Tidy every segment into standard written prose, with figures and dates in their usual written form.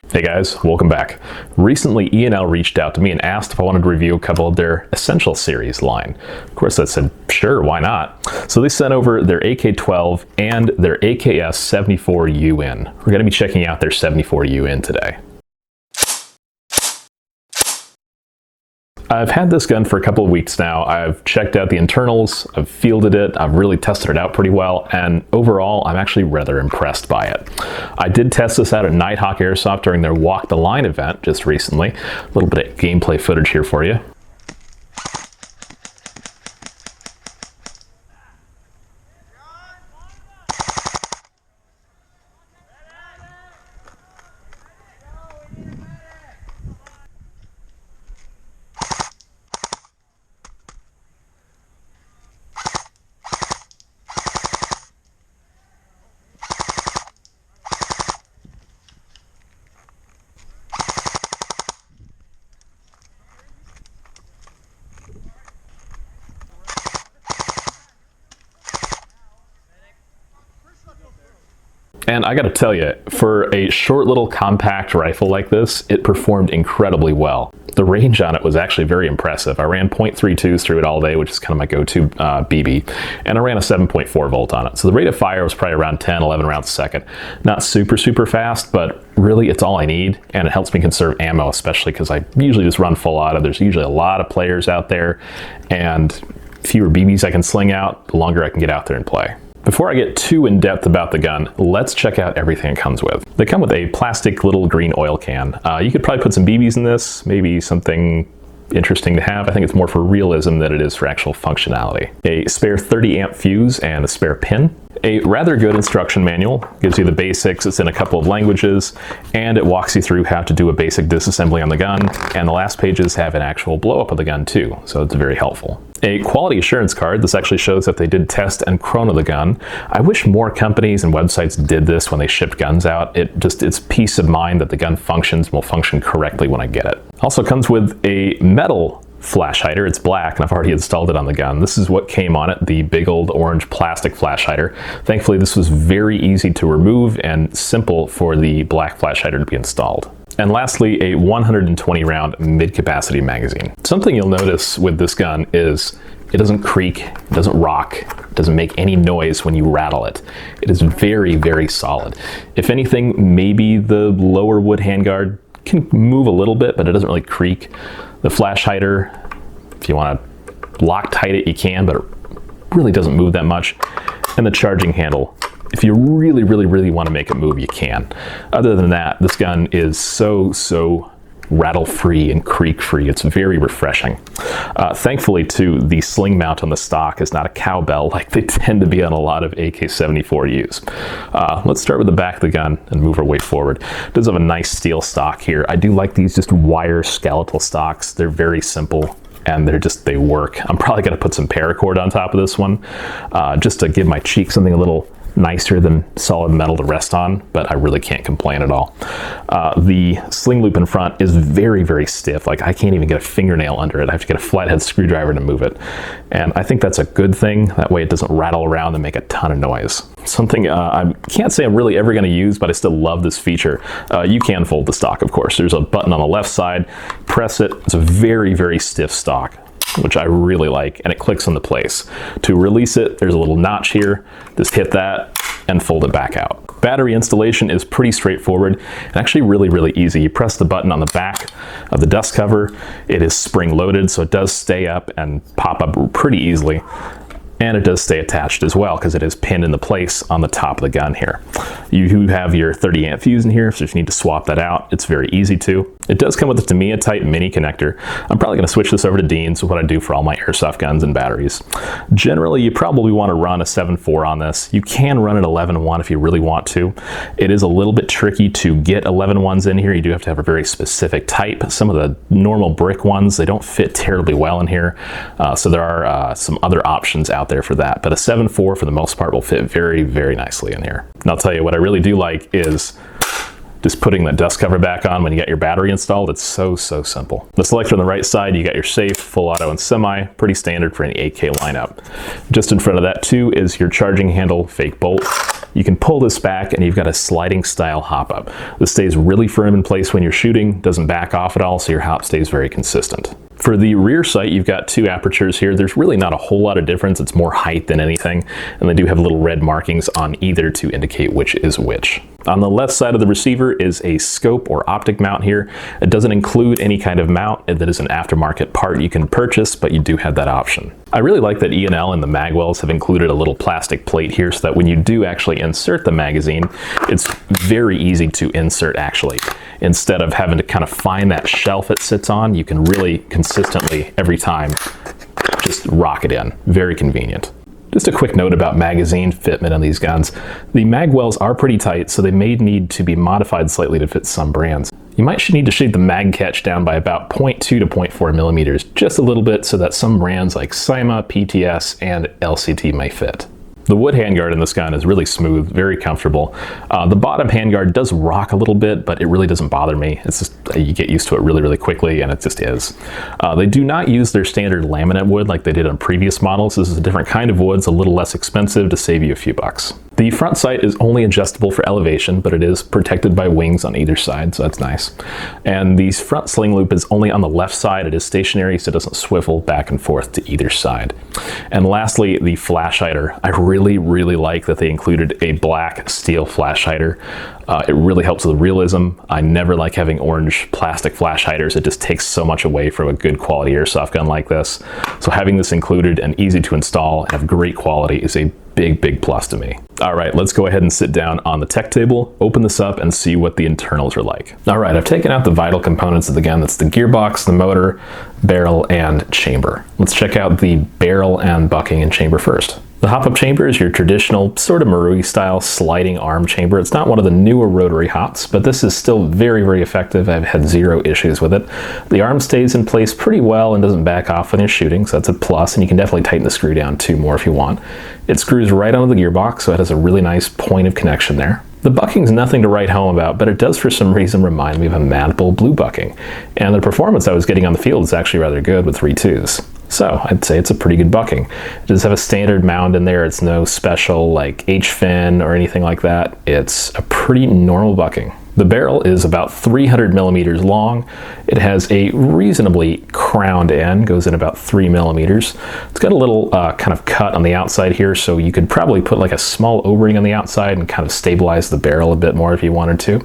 Hey guys, welcome back. Recently, E&L reached out to me and asked if I wanted to review a couple of their Essential Series line. Of course, I said, sure, why not? So they sent over their AK12 and their AKS74UN. We're going to be checking out their 74UN today. I've had this gun for a couple of weeks now. I've checked out the internals, I've fielded it, I've really tested it out pretty well, and overall, I'm actually rather impressed by it. I did test this out at Nighthawk Airsoft during their Walk the Line event just recently. A little bit of gameplay footage here for you. And I gotta tell you, for a short little compact rifle like this, it performed incredibly well. The range on it was actually very impressive. I ran .32s through it all day, which is kind of my go-to BB, and I ran a 7.4 volt on it. So the rate of fire was probably around 10, 11 rounds a second. Not super fast, but really it's all I need, and it helps me conserve ammo, especially because I usually just run full auto. There's usually a lot of players out there, and fewer BBs I can sling out, the longer I can get out there and play. Before I get too in-depth about the gun, let's check out everything it comes with. They come with a plastic little green oil can. You could probably put some BBs in this, maybe something interesting to have. I think it's more for realism than it is for actual functionality. A spare 30 amp fuse and a spare pin. A rather good instruction manual, gives you the basics, it's in a couple of languages, and it walks you through how to do a basic disassembly on the gun, and the last pages have an actual blow up of the gun too, so it's very helpful. A quality assurance card. This actually shows that they did test and chrono the gun. I wish more companies and websites did this when they shipped guns out. It's peace of mind that the gun functions and will function correctly when I get it. Also comes with a metal flash hider. It's black, and I've already installed it on the gun. This is what came on it, the big old orange plastic flash hider. Thankfully, this was very easy to remove and simple for the black flash hider to be installed. And lastly, a 120 round mid-capacity magazine. Something you'll notice with this gun is it doesn't creak, it doesn't rock, it doesn't make any noise when you rattle it. It is very solid. If anything, maybe the lower wood handguard can move a little bit, but it doesn't really creak. The flash hider, if you want to Loctite it, you can, but it really doesn't move that much. And the charging handle, if you really want to make it move, you can. Other than that, this gun is so rattle-free and creak-free. It's very refreshing. Thankfully, too, the sling mount on the stock is not a cowbell like they tend to be on a lot of AK74Us. Let's start with the back of the gun and move our way forward. It does have a nice steel stock here. I do like these just wire skeletal stocks. They're very simple, and they work. I'm probably gonna put some paracord on top of this one, just to give my cheek something a little nicer than solid metal to rest on, but I really can't complain at all. The sling loop in front is very stiff. Like, I can't even get a fingernail under it. I have to get a flathead screwdriver to move it. And I think that's a good thing. That way it doesn't rattle around and make a ton of noise. Something I can't say I'm really ever gonna use, but I still love this feature. You can fold the stock, of course. There's a button on the left side, press it. It's a very stiff stock, which I really like, and it clicks into place. To release it, there's a little notch here. Just hit that and fold it back out. Battery installation is pretty straightforward and actually really easy. You press the button on the back of the dust cover. It is spring loaded, so it does stay up and pop up pretty easily. And it does stay attached as well because it is pinned into place on the top of the gun here. You have your 30 amp fuse in here, so if you need to swap that out, it's very easy to. It does come with a Tamiya type mini connector. I'm probably going to switch this over to Dean's, what I do for all my airsoft guns and batteries. Generally, you probably want to run a 7.4 on this. You can run an 11.1 if you really want to. It is a little bit tricky to get 11.1s in here. You do have to have a very specific type. Some of the normal brick ones, they don't fit terribly well in here. So there are some other options out there for that. But a 7.4 for the most part will fit very nicely in here. And I'll tell you what I really do like is just putting the dust cover back on when you get your battery installed. It's so simple. The selector on the right side, you got your safe, full auto, and semi, pretty standard for any AK lineup. Just in front of that too is your charging handle fake bolt. You can pull this back and you've got a sliding style hop up. This stays really firm in place when you're shooting, doesn't back off at all, so your hop stays very consistent. For the rear sight, you've got two apertures here. There's really not a whole lot of difference. It's more height than anything, and they do have little red markings on either to indicate which is which. On the left side of the receiver is a scope or optic mount here. It doesn't include any kind of mount. That is an aftermarket part you can purchase, but you do have that option. I really like that E&L and the magwells have included a little plastic plate here so that when you do actually insert the magazine, it's very easy to insert actually. Instead of having to kind of find that shelf it sits on, you can really consistently every time just rock it in. Very convenient. Just a quick note about magazine fitment on these guns. The magwells are pretty tight, so they may need to be modified slightly to fit some brands. You might need to shave the mag catch down by about 0.2 to 0.4 millimeters, just a little bit, so that some brands like Cyma, PTS, and LCT may fit. The wood handguard in this gun is really smooth, very comfortable. The bottom handguard does rock a little bit, but it really doesn't bother me. It's just, you get used to it really, really quickly, and it just is. They do not use their standard laminate wood like they did on previous models. This is a different kind of wood, it's a little less expensive to save you a few bucks. The front sight is only adjustable for elevation, but it is protected by wings on either side, so that's nice. And the front sling loop is only on the left side. It is stationary, so it doesn't swivel back and forth to either side. And lastly, the flash hider. I really, really like that they included a black steel flash hider. It really helps with realism. I never like having orange plastic flash hiders. It just takes so much away from a good quality airsoft gun like this. So having this included and easy to install and of great quality is a big, big plus to me. All right, let's go ahead and sit down on the tech table, open this up, and see what the internals are like. All right, I've taken out the vital components of the gun. That's the gearbox, the motor, barrel, and chamber. Let's check out the barrel and bucking and chamber first. The hop-up chamber is your traditional sort of Marui style sliding arm chamber. It's not one of the newer rotary hops, but this is still very, very effective. I've had zero issues with it. The arm stays in place pretty well and doesn't back off when you're shooting, so that's a plus, and you can definitely tighten the screw down too more if you want. It screws right onto the gearbox, so it has a really nice point of connection there. The bucking's nothing to write home about, but it does for some reason remind me of a Mad Bull blue bucking, and the performance I was getting on the field is actually rather good with 3.2s. So I'd say it's a pretty good bucking. It does have a standard mound in there. It's no special like H-fin or anything like that. It's a pretty normal bucking. The barrel is about 300 millimeters long. It has a reasonably crowned end, goes in about 3 millimeters. It's got a little kind of cut on the outside here, so you could probably put like a small O-ring on the outside and kind of stabilize the barrel a bit more if you wanted to.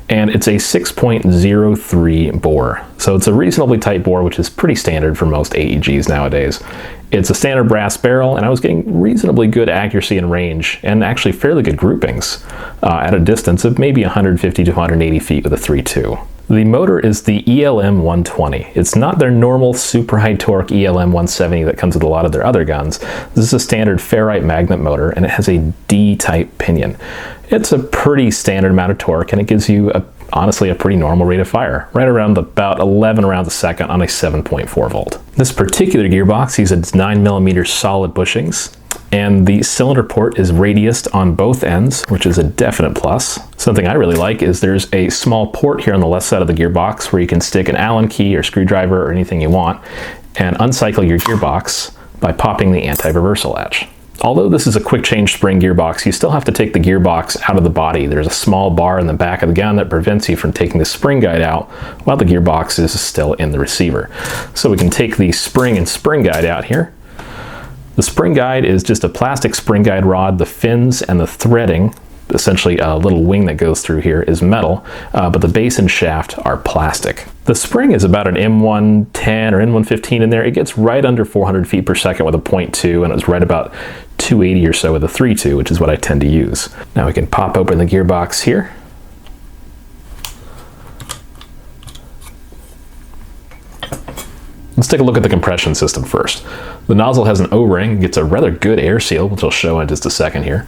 And it's a 6.03 bore. So it's a reasonably tight bore, which is pretty standard for most AEGs nowadays. It's a standard brass barrel, and I was getting reasonably good accuracy and range, and actually fairly good groupings at a distance of maybe 150 to 180 feet with a 3.2. The motor is the ELM 120. It's not their normal super high torque ELM 170 that comes with a lot of their other guns. This is a standard ferrite magnet motor, and it has a D-type pinion. It's a pretty standard amount of torque, and it gives you honestly a pretty normal rate of fire, right around about 11 rounds a second on a 7.4 volt. This particular gearbox uses 9mm solid bushings, and the cylinder port is radiused on both ends, which is a definite plus. Something I really like is there's a small port here on the left side of the gearbox where you can stick an Allen key or screwdriver or anything you want and uncycle your gearbox by popping the anti-reversal latch. Although this is a quick change spring gearbox, you still have to take the gearbox out of the body. There's a small bar in the back of the gun that prevents you from taking the spring guide out while the gearbox is still in the receiver. So we can take the spring and spring guide out here. The spring guide is just a plastic spring guide rod. The fins and the threading, essentially a little wing that goes through here, is metal, but the base and shaft are plastic. The spring is about an M110 or M115 in there. It gets right under 400 feet per second with a 0.2, and it was right about 280 or so with a 3.2, which is what I tend to use. Now we can pop open the gearbox here. Let's take a look at the compression system first. The nozzle has an O-ring, gets a rather good air seal, which I'll show in just a second here.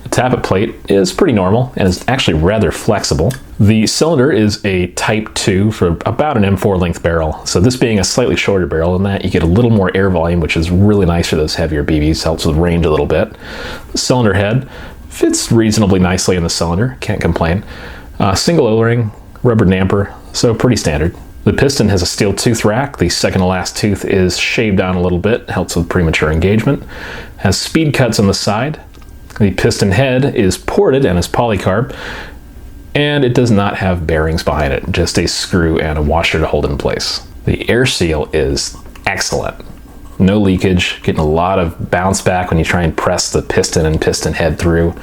The tappet plate is pretty normal and is actually rather flexible. The cylinder is a Type 2 for about an M4 length barrel. So this being a slightly shorter barrel than that, you get a little more air volume, which is really nice for those heavier BBs, helps with range a little bit. The cylinder head fits reasonably nicely in the cylinder, can't complain. Single O-ring, rubber damper, so pretty standard. The piston has a steel tooth rack. The second to last tooth is shaved down a little bit, helps with premature engagement. Has speed cuts on the side. The piston head is ported and is polycarb, and it does not have bearings behind it, just a screw and a washer to hold it in place. The air seal is excellent. No leakage, getting a lot of bounce back when you try and press the piston and piston head through.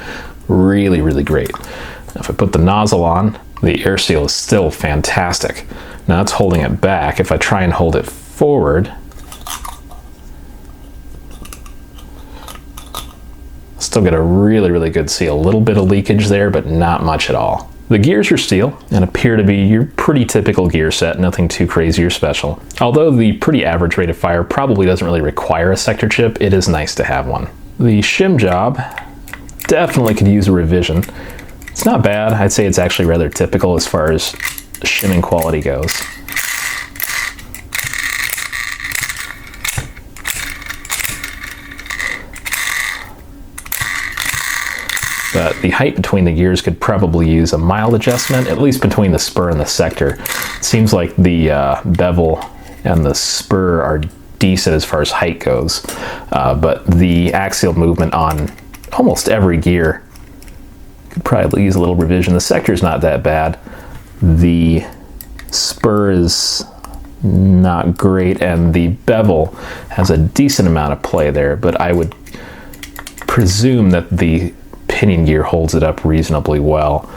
Really, really great. Now, if I put the nozzle on, the air seal is still fantastic. Now it's holding it back. If I try and hold it forward, still get a really, really good seal. A little bit of leakage there, but not much at all. The gears are steel and appear to be your pretty typical gear set, nothing too crazy or special. Although the pretty average rate of fire probably doesn't really require a sector chip, it is nice to have one. The shim job definitely could use a revision. It's not bad. I'd say it's actually rather typical as far as shimming quality goes. But the height between the gears could probably use a mild adjustment, at least between the spur and the sector. It seems like the bevel and the spur are decent as far as height goes, but the axial movement on almost every gear could probably use a little revision. The sector's not that bad. The spur is not great, and the bevel has a decent amount of play there, but I would presume that the pinion gear holds it up reasonably well.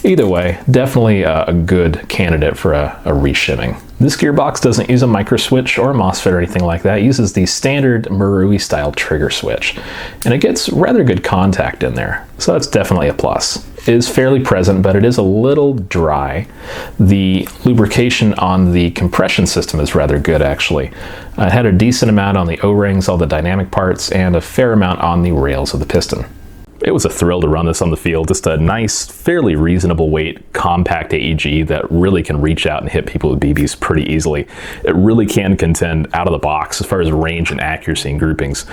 Either way, definitely a good candidate for a reshimming. This gearbox doesn't use a micro switch or a MOSFET or anything like that. It uses the standard Marui style trigger switch, and it gets rather good contact in there, so that's definitely a plus. It is fairly present, but it is a little dry. The lubrication on the compression system is rather good, actually. It had a decent amount on the O-rings, all the dynamic parts, and a fair amount on the rails of the piston. It was a thrill to run this on the field. Just a nice, fairly reasonable weight, compact AEG that really can reach out and hit people with BBs pretty easily. It really can contend out of the box as far as range and accuracy and groupings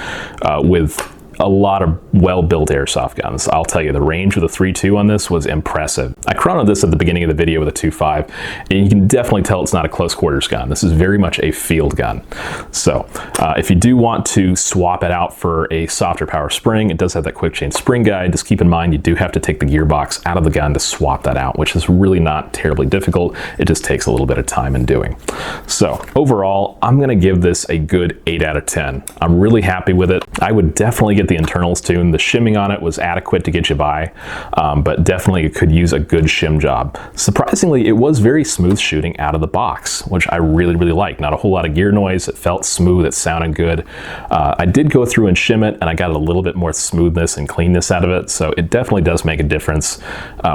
with a lot of well-built airsoft guns. I'll tell you, the range of the 3.2 on this was impressive. I chronoed this at the beginning of the video with a 2.5, and you can definitely tell it's not a close quarters gun. This is very much a field gun. So if you do want to swap it out for a softer power spring, it does have that quick change spring guide. Just keep in mind you do have to take the gearbox out of the gun to swap that out, which is really not terribly difficult. It just takes a little bit of time in doing. So overall, I'm gonna give this a good 8 out of 10. I'm really happy with it. I would definitely get the internals tuned. The shimming on it was adequate to get you by, but definitely it could use a good shim job. Surprisingly, it was very smooth shooting out of the box, which I really, really like. Not a whole lot of gear noise. It felt smooth. It sounded good. I did go through and shim it, and I got a little bit more smoothness and cleanness out of it, so it definitely does make a difference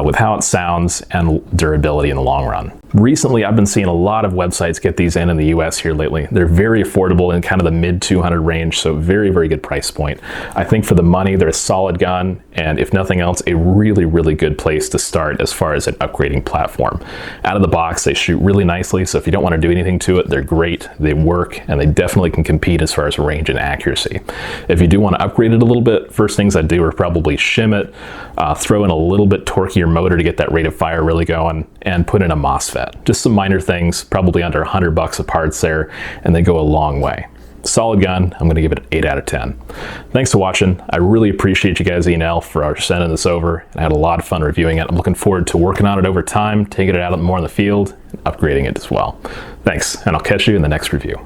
with how it sounds and durability in the long run. Recently, I've been seeing a lot of websites get these in the US here lately. They're very affordable in kind of the mid 200 range, so very, very good price point. I think for the money, they're a solid gun, and if nothing else, a really, really good place to start as far as an upgrading platform. Out of the box, they shoot really nicely, so if you don't want to do anything to it, they're great, they work, and they definitely can compete as far as range and accuracy. If you do want to upgrade it a little bit, first things I'd do are probably shim it, throw in a little bit torquier motor to get that rate of fire really going, and put in a MOSFET. Just some minor things, probably under $100 of parts there, and they go a long way. Solid gun. I'm going to give it an 8 out of 10. Thanks for watching. I really appreciate you guys, E&L, for sending this over. I had a lot of fun reviewing it. I'm looking forward to working on it over time, taking it out more in the field, and upgrading it as well. Thanks, and I'll catch you in the next review.